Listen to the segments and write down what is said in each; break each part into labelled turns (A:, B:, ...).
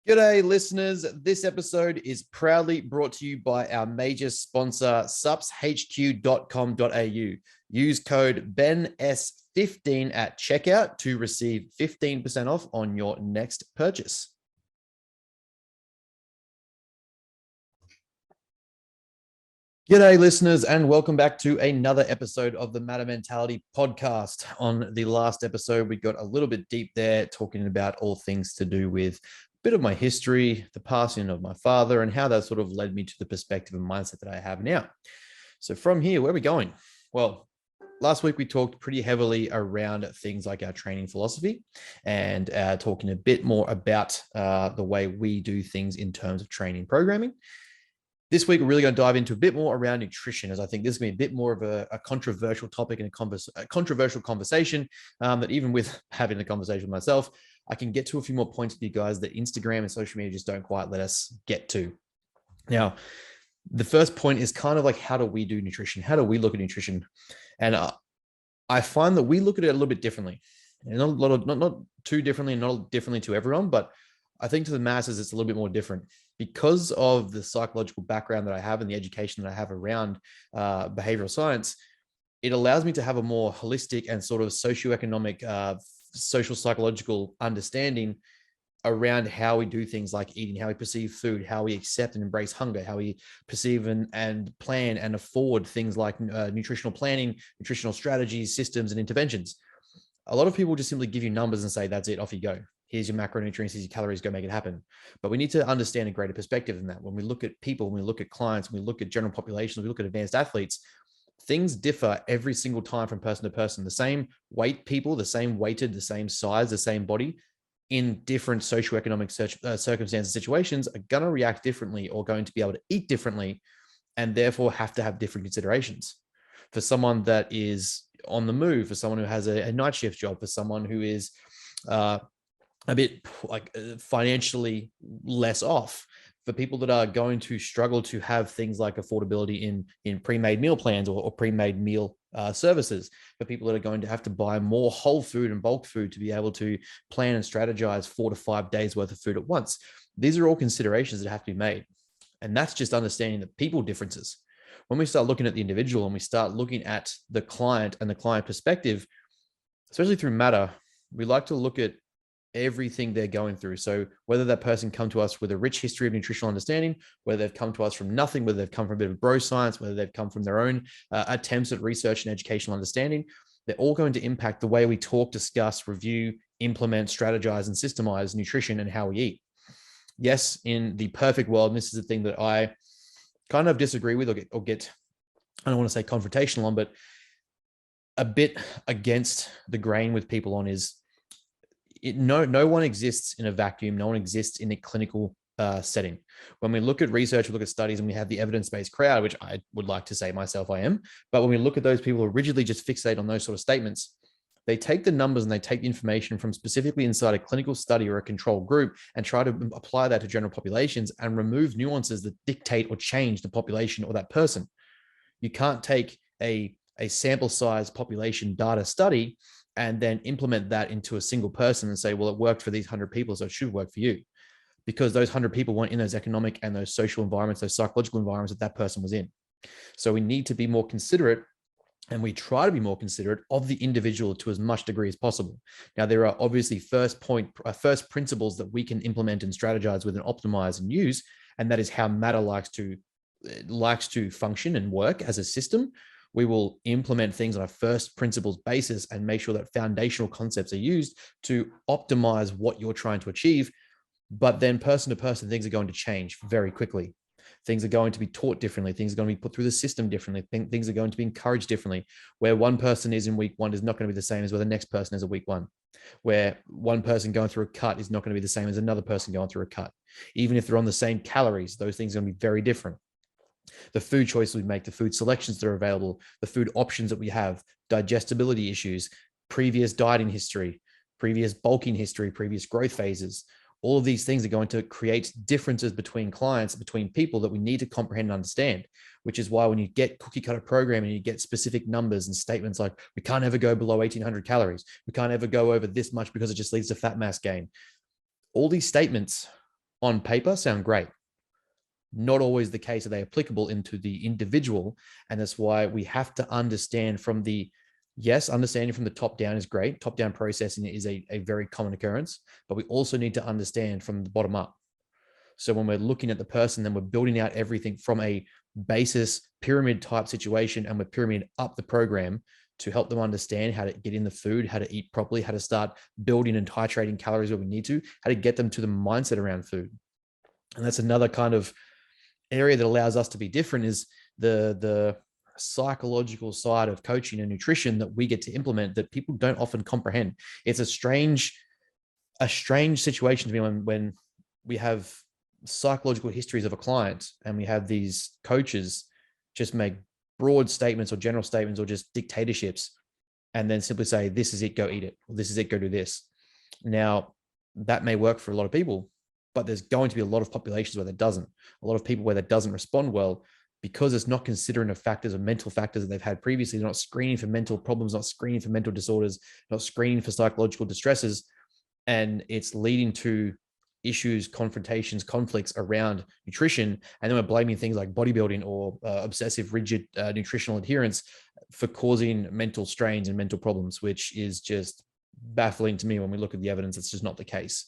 A: G'day, listeners. This episode is proudly brought to you by our major sponsor, supshq.com.au. Use code BENS15 at checkout to receive 15% off on your next purchase. G'day, listeners, and welcome back to another episode of the Matter Mentality podcast. On the last episode, we got a little bit deep there, talking about all things to do with bit of my history, the passing of my father, and how that sort of led me to the perspective and mindset that I have now. So from here, where are we going? Well, last week we talked pretty heavily around things like our training philosophy and talking a bit more about the way we do things in terms of training programming. This week, we're really going to dive into a bit more around nutrition, as I think this is going to be a bit more of a controversial topic and a controversial conversation that even with having a conversation with myself, I can get to a few more points with you guys that Instagram and social media just don't quite let us get to. Now, the first point is kind of like, how do we do nutrition? How do we look at nutrition? And I find that we look at it a little bit differently. And not too differently, and not differently to everyone, but I think to the masses, it's a little bit more different because of the psychological background that I have and the education that I have around behavioral science. It allows me to have a more holistic and sort of socioeconomic, social psychological understanding around how we do things like eating, how we perceive food, how we accept and embrace hunger, how we perceive and plan and afford things like nutritional planning, nutritional strategies, systems, and interventions. A lot of people just simply give you numbers and say, that's it, off you go. Here's your macronutrients, here's your calories, go make it happen. But we need to understand a greater perspective than that. When we look at people, when we look at clients, when we look at general populations, we look at advanced athletes, things differ every single time from person to person. The same weight people, the same weighted, the same size, the same body, in different socioeconomic circumstances, situations, are going to react differently or going to be able to eat differently, and therefore have to have different considerations. For someone that is on the move, for someone who has a night shift job, for someone who is a bit like financially less off, for people that are going to struggle to have things like affordability in pre-made meal plans or pre-made meal services, for people that are going to have to buy more whole food and bulk food to be able to plan and strategize 4 to 5 days worth of food at once. These are all considerations that have to be made. And that's just understanding the people differences. When we start looking at the individual and we start looking at the client and the client perspective, especially through Matter, we like to look at everything they're going through. So whether that person come to us with a rich history of nutritional understanding, whether they've come to us from nothing, whether they've come from a bit of bro science, whether they've come from their own attempts at research and educational understanding, they're all going to impact the way we talk, discuss, review, implement, strategize, and systemize nutrition and how we eat. Yes, in the perfect world, and this is the thing that I kind of disagree with or get, I don't want to say confrontational on, but a bit against the grain with people on is, no one exists in a vacuum. No one exists in a clinical setting. When we look at research, we look at studies, and we have the evidence-based crowd, which I would like to say myself I am. But when we look at those people who rigidly just fixate on those sort of statements, they take the numbers and they take the information from specifically inside a clinical study or a control group and try to apply that to general populations and remove nuances that dictate or change the population or that person. You can't take a sample size population data study and then implement that into a single person and say, well, it worked for these 100 people, so it should work for you. Because those 100 people weren't in those economic and those social environments, those psychological environments that person was in. So we need to be more considerate, and we try to be more considerate of the individual to as much degree as possible. Now, there are obviously first principles that we can implement and strategize with and optimize and use, and that is how Matter likes to function and work as a system. We will implement things on a first principles basis and make sure that foundational concepts are used to optimize what you're trying to achieve. But then person to person, things are going to change very quickly. Things are going to be taught differently. Things are going to be put through the system differently. Things are going to be encouraged differently. Where one person is in week one is not going to be the same as where the next person is at week one. Where one person going through a cut is not going to be the same as another person going through a cut. Even if they're on the same calories, those things are going to be very different. The food choices we make, the food selections that are available, the food options that we have, digestibility issues, previous dieting history, previous bulking history, previous growth phases. All of these things are going to create differences between clients, between people that we need to comprehend and understand, which is why when you get cookie cutter programming, you get specific numbers and statements like, we can't ever go below 1800 calories. We can't ever go over this much because it just leads to fat mass gain. All these statements on paper sound great. Not always the case. Are they applicable into the individual? And that's why we have to understand from the, yes, understanding from the top down is great. Top down processing is a very common occurrence, but we also need to understand from the bottom up. So when we're looking at the person, then we're building out everything from a basis pyramid type situation, and we're pyramid up the program to help them understand how to get in the food, how to eat properly, how to start building and titrating calories where we need to, how to get them to the mindset around food. And that's another kind of area that allows us to be different, is the psychological side of coaching and nutrition that we get to implement that people don't often comprehend. It's a strange situation to me when we have psychological histories of a client and we have these coaches just make broad statements or general statements or just dictatorships and then simply say, this is it, go eat it. Or this is it, go do this. Now, that may work for a lot of people, but there's going to be a lot of populations where that doesn't. A lot of people where that doesn't respond well because it's not considering the factors or mental factors that they've had previously. They're not screening for mental problems, not screening for mental disorders, not screening for psychological distresses. And it's leading to issues, confrontations, conflicts around nutrition. And then we're blaming things like bodybuilding or obsessive rigid nutritional adherence for causing mental strains and mental problems, which is just baffling to me when we look at the evidence. It's just not the case.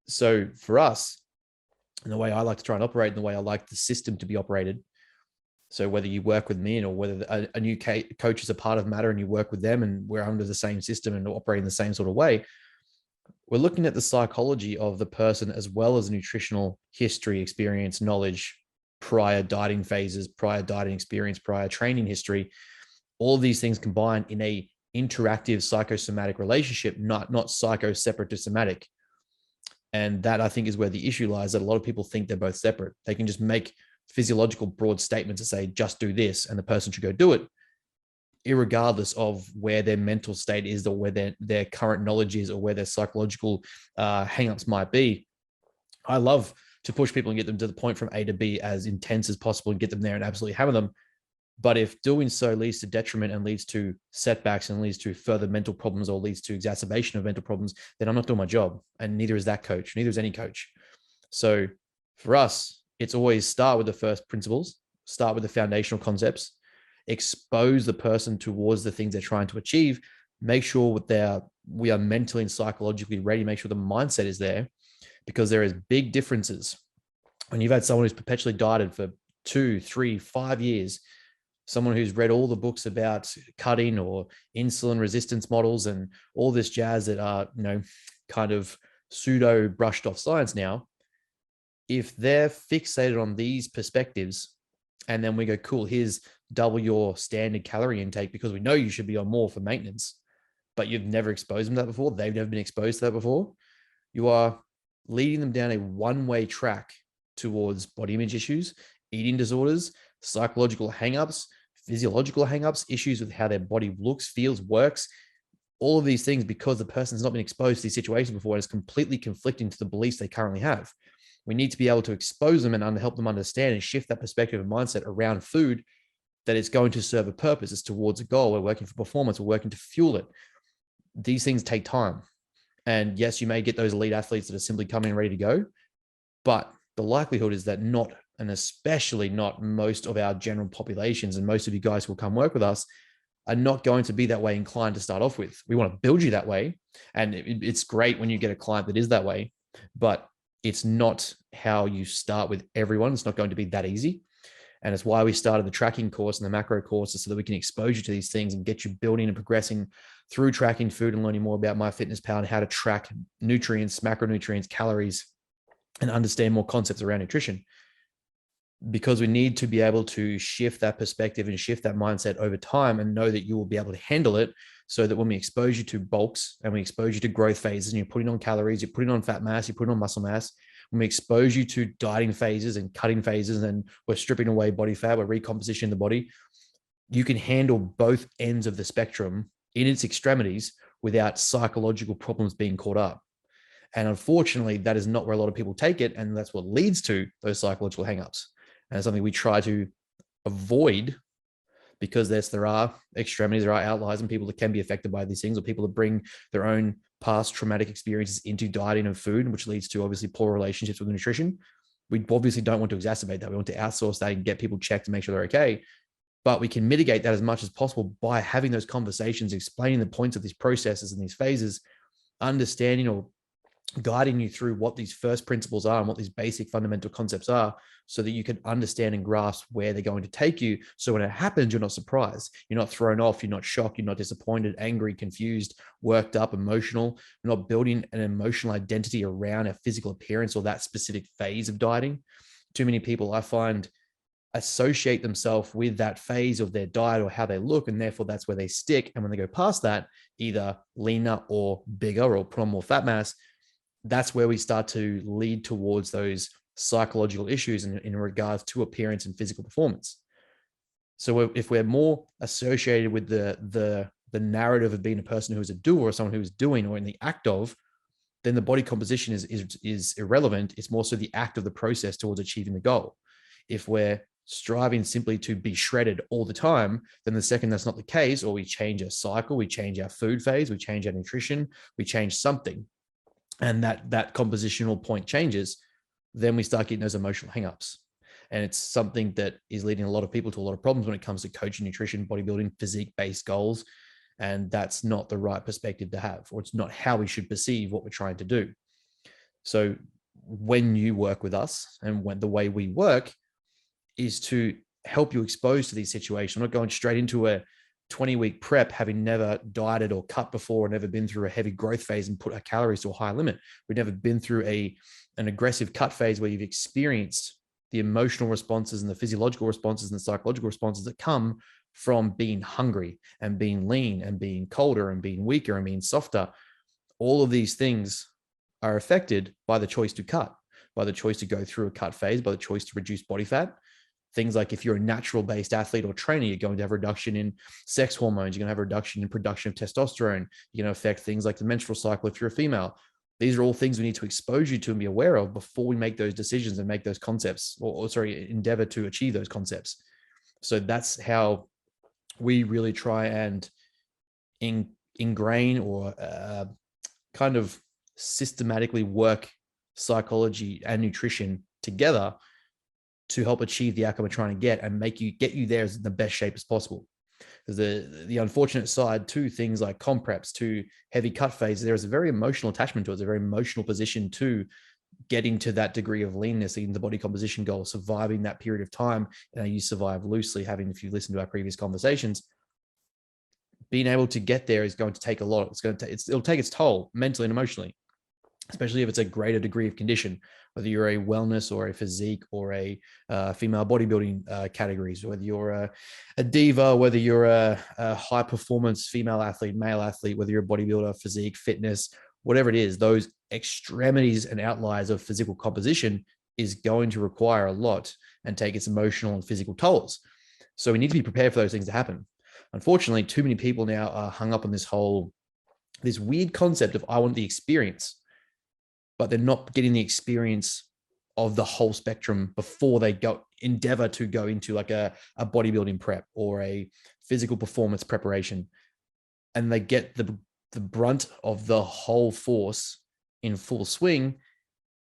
A: So for us, and the way I like to try and operate, and the way I like the system to be operated, so whether you work with me or whether a new coach is a part of Matter and you work with them and we're under the same system and operating the same sort of way, we're looking at the psychology of the person as well as nutritional history, experience, knowledge, prior dieting phases, prior dieting experience, prior training history. All of these things combined in a interactive psychosomatic relationship, not psycho separate to somatic. And that, I think, is where the issue lies, that a lot of people think they're both separate. They can just make physiological broad statements and say, just do this, and the person should go do it, irregardless of where their mental state is or where their current knowledge is or where their psychological hangups might be. I love to push people and get them to the point from A to B as intense as possible and get them there and absolutely hammer them. But if doing so leads to detriment and leads to setbacks and leads to further mental problems or leads to exacerbation of mental problems, then I'm not doing my job. And neither is that coach, neither is any coach. So for us, it's always start with the first principles, start with the foundational concepts, expose the person towards the things they're trying to achieve, make sure we are mentally and psychologically ready, make sure the mindset is there, because there is big differences. When you've had someone who's perpetually dieted for 2, 3, 5 years, someone who's read all the books about cutting or insulin resistance models and all this jazz that are, kind of pseudo brushed off science now, if they're fixated on these perspectives and then we go, cool, here's double your standard calorie intake because we know you should be on more for maintenance, but you've never exposed them to that before, they've never been exposed to that before, you are leading them down a one-way track towards body image issues, eating disorders, psychological hangups, physiological hangups, issues with how their body looks, feels, works, all of these things, because the person's not been exposed to these situations before and is completely conflicting to the beliefs they currently have. We need to be able to expose them and help them understand and shift that perspective and mindset around food, that it's going to serve a purpose. It's towards a goal. We're working for performance. We're working to fuel it. These things take time. And yes, you may get those elite athletes that are simply coming ready to go, but the likelihood is that not, and especially not most of our general populations and most of you guys who will come work with us, are not going to be that way inclined to start off with. We want to build you that way. And it's great when you get a client that is that way, but it's not how you start with everyone. It's not going to be that easy. And it's why we started the tracking course and the macro courses, so that we can expose you to these things and get you building and progressing through tracking food and learning more about MyFitnessPal and how to track nutrients, macronutrients, calories, and understand more concepts around nutrition. Because we need to be able to shift that perspective and shift that mindset over time and know that you will be able to handle it, so that when we expose you to bulks and we expose you to growth phases and you're putting on calories, you're putting on fat mass, you're putting on muscle mass, when we expose you to dieting phases and cutting phases and we're stripping away body fat, we're recompositioning the body, you can handle both ends of the spectrum in its extremities without psychological problems being caught up. And unfortunately, that is not where a lot of people take it. And that's what leads to those psychological hangups. And it's something we try to avoid because there are extremities, there are outliers, and people that can be affected by these things, or people that bring their own past traumatic experiences into dieting and food, which leads to obviously poor relationships with nutrition. We obviously don't want to exacerbate that. We want to outsource that and get people checked to make sure they're okay. But we can mitigate that as much as possible by having those conversations, explaining the points of these processes and these phases, understanding or guiding you through what these first principles are and what these basic fundamental concepts are, so that you can understand and grasp where they're going to take you. So when it happens, you're not surprised, you're not thrown off, you're not shocked, you're not disappointed, angry, confused, worked up, emotional. You're not building an emotional identity around a physical appearance or that specific phase of dieting. Too many people, I find, associate themselves with that phase of their diet or how they look, and therefore that's where they stick. And when they go past that, either leaner or bigger or put on more fat mass, that's where we start to lead towards those psychological issues in regards to appearance and physical performance. So if we're more associated with the narrative of being a person who is a doer or someone who is doing or in the act of, then the body composition is irrelevant. It's more so the act of the process towards achieving the goal. If we're striving simply to be shredded all the time, then the second that's not the case, or we change our cycle, we change our food phase, we change our nutrition, we change something, and that compositional point changes, then we start getting those emotional hangups. And it's something that is leading a lot of people to a lot of problems when it comes to coaching, nutrition, bodybuilding, physique-based goals. And that's not the right perspective to have, or it's not how we should perceive what we're trying to do. So when you work with us, and when the way we work is to help you expose to these situations. I'm not going straight into a 20-week prep, having never dieted or cut before, never been through a heavy growth phase and put our calories to a high limit. We've never been through an aggressive cut phase where you've experienced the emotional responses and the physiological responses and the psychological responses that come from being hungry and being lean and being colder and being weaker and being softer. All of these things are affected by the choice to cut, by the choice to go through a cut phase, by the choice to reduce body fat. Things like if you're a natural based athlete or trainer, you're going to have a reduction in sex hormones. You're going to have a reduction in production of testosterone. You're going to affect things like the menstrual cycle if you're a female. These are all things we need to expose you to and be aware of before we make those decisions and make those concepts, endeavor to achieve those concepts. So that's how we really try and ingrain or kind of systematically work psychology and nutrition together to help achieve the outcome we're trying to get and get you there in the best shape as possible. Because the unfortunate side to things like comp preps, to heavy cut phases, there is a very emotional attachment to it. It's a very emotional position to getting to that degree of leanness in the body composition goal, surviving that period of time. And you survive loosely, if you listen to our previous conversations, being able to get there is going to take a lot. It'll take its toll mentally and emotionally, especially if it's a greater degree of condition, whether you're a wellness or a physique or a female bodybuilding categories, whether you're a diva, whether you're a high performance female athlete, male athlete, whether you're a bodybuilder, physique, fitness, whatever it is, those extremities and outliers of physical composition is going to require a lot and take its emotional and physical tolls. So we need to be prepared for those things to happen. Unfortunately, too many people now are hung up on this weird concept of I want the experience, but they're not getting the experience of the whole spectrum before they endeavor to go into like a bodybuilding prep or a physical performance preparation. And they get the brunt of the whole force in full swing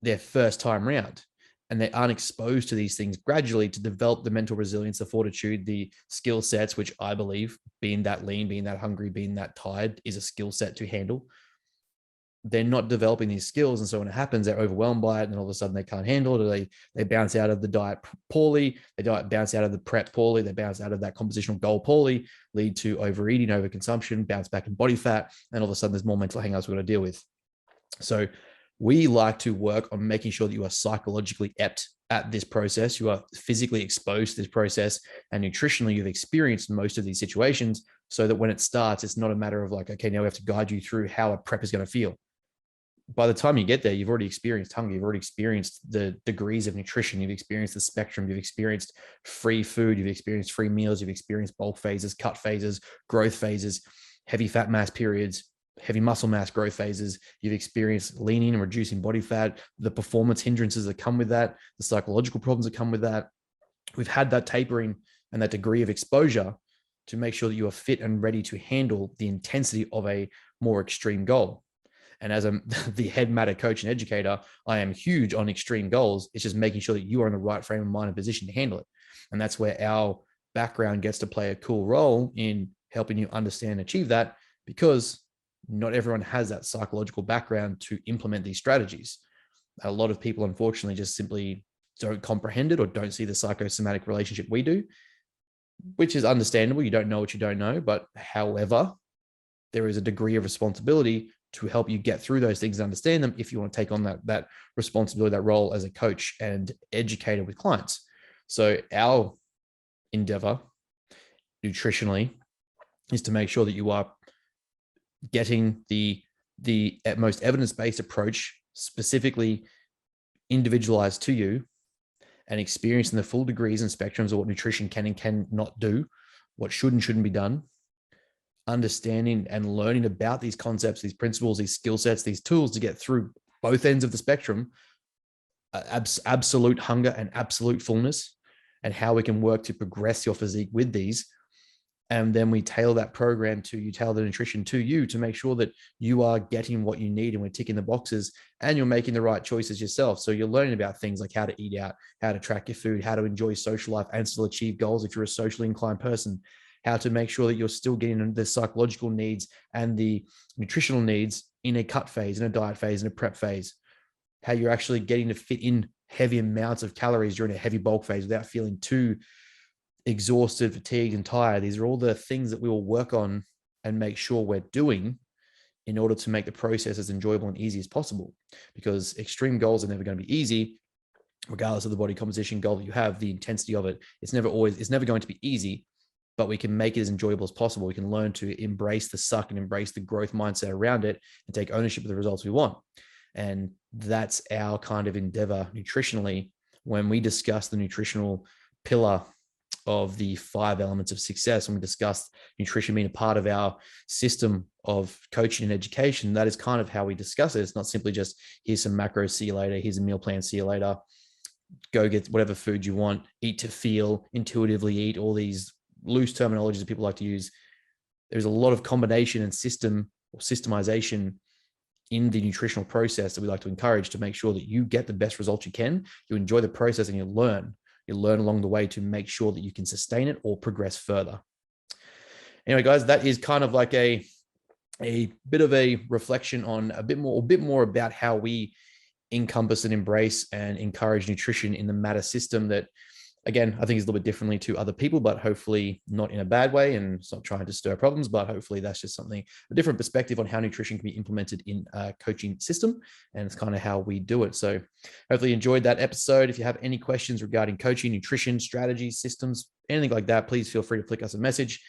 A: their first time round. And they aren't exposed to these things gradually to develop the mental resilience, the fortitude, the skill sets, which I believe being that lean, being that hungry, being that tired is a skill set to handle. They're not developing these skills. And so when it happens, they're overwhelmed by it. And all of a sudden they can't handle it. Or they bounce out of the diet poorly. They bounce out of the prep poorly. They bounce out of that compositional goal poorly, lead to overeating, overconsumption, bounce back in body fat. And all of a sudden there's more mental hangups we've got to deal with. So we like to work on making sure that you are psychologically apt at this process. You are physically exposed to this process, and nutritionally you've experienced most of these situations, so that when it starts, it's not a matter of like, okay, now we have to guide you through how a prep is going to feel. By the time you get there, you've already experienced hunger. You've already experienced the degrees of nutrition. You've experienced the spectrum. You've experienced free food. You've experienced free meals. You've experienced bulk phases, cut phases, growth phases, heavy fat mass periods, heavy muscle mass growth phases. You've experienced leaning and reducing body fat, the performance hindrances that come with that, the psychological problems that come with that. We've had that tapering and that degree of exposure to make sure that you are fit and ready to handle the intensity of a more extreme goal. And as the head matter coach and educator, I am huge on extreme goals. It's just making sure that you are in the right frame of mind and position to handle it. And that's where our background gets to play a cool role in helping you understand and achieve that, because not everyone has that psychological background to implement these strategies. A lot of people, unfortunately, just simply don't comprehend it or don't see the psychosomatic relationship we do, which is understandable. You don't know what you don't know. But however, there is a degree of responsibility to help you get through those things and understand them if you want to take on that responsibility, that role as a coach and educator with clients. So our endeavor nutritionally is to make sure that you are getting the most evidence-based approach specifically individualized to you and experiencing the full degrees and spectrums of what nutrition can and cannot do, what should and shouldn't be done, understanding and learning about these concepts, these principles, these skill sets, these tools to get through both ends of the spectrum, absolute hunger and absolute fullness, and how we can work to progress your physique with these. And then we tailor that program to you, tailor the nutrition to you to make sure that you are getting what you need and we're ticking the boxes and you're making the right choices yourself. So you're learning about things like how to eat out, how to track your food, how to enjoy social life and still achieve goals if you're a socially inclined person, how to make sure that you're still getting the psychological needs and the nutritional needs in a cut phase, in a diet phase, in a prep phase, how you're actually getting to fit in heavy amounts of calories during a heavy bulk phase without feeling too exhausted, fatigued, and tired. These are all the things that we will work on and make sure we're doing in order to make the process as enjoyable and easy as possible. Because extreme goals are never going to be easy, regardless of the body composition goal that you have, the intensity of it. It's never going to be easy, but we can make it as enjoyable as possible. We can learn to embrace the suck and embrace the growth mindset around it and take ownership of the results we want. And that's our kind of endeavor nutritionally when we discuss the nutritional pillar of the 5 elements of success. When we discuss nutrition being a part of our system of coaching and education, that is kind of how we discuss it. It's not simply just, here's some macros, see you later. Here's a meal plan, see you later. Go get whatever food you want, eat to feel, intuitively eat, all these loose terminologies that people like to use. There's a lot of combination and system or systemization in the nutritional process that we like to encourage to make sure that you get the best results you can, you enjoy the process, and you learn along the way to make sure that you can sustain it or progress further. Anyway, guys, that is kind of like a bit of a reflection on a bit more about how we encompass and embrace and encourage nutrition in the Matter system that, again, I think is a little bit differently to other people, but hopefully not in a bad way, and it's not trying to stir problems, but hopefully that's just something, a different perspective on how nutrition can be implemented in a coaching system. And it's kind of how we do it. So hopefully you enjoyed that episode. If you have any questions regarding coaching, nutrition, strategies, systems, anything like that, please feel free to flick us a message,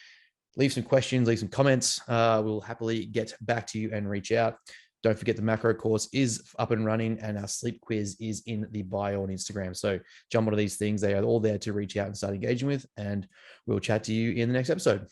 A: leave some questions, leave some comments. We'll happily get back to you and reach out. Don't forget the macro course is up and running and our sleep quiz is in the bio on Instagram. So jump onto these things. They are all there to reach out and start engaging with, and we'll chat to you in the next episode.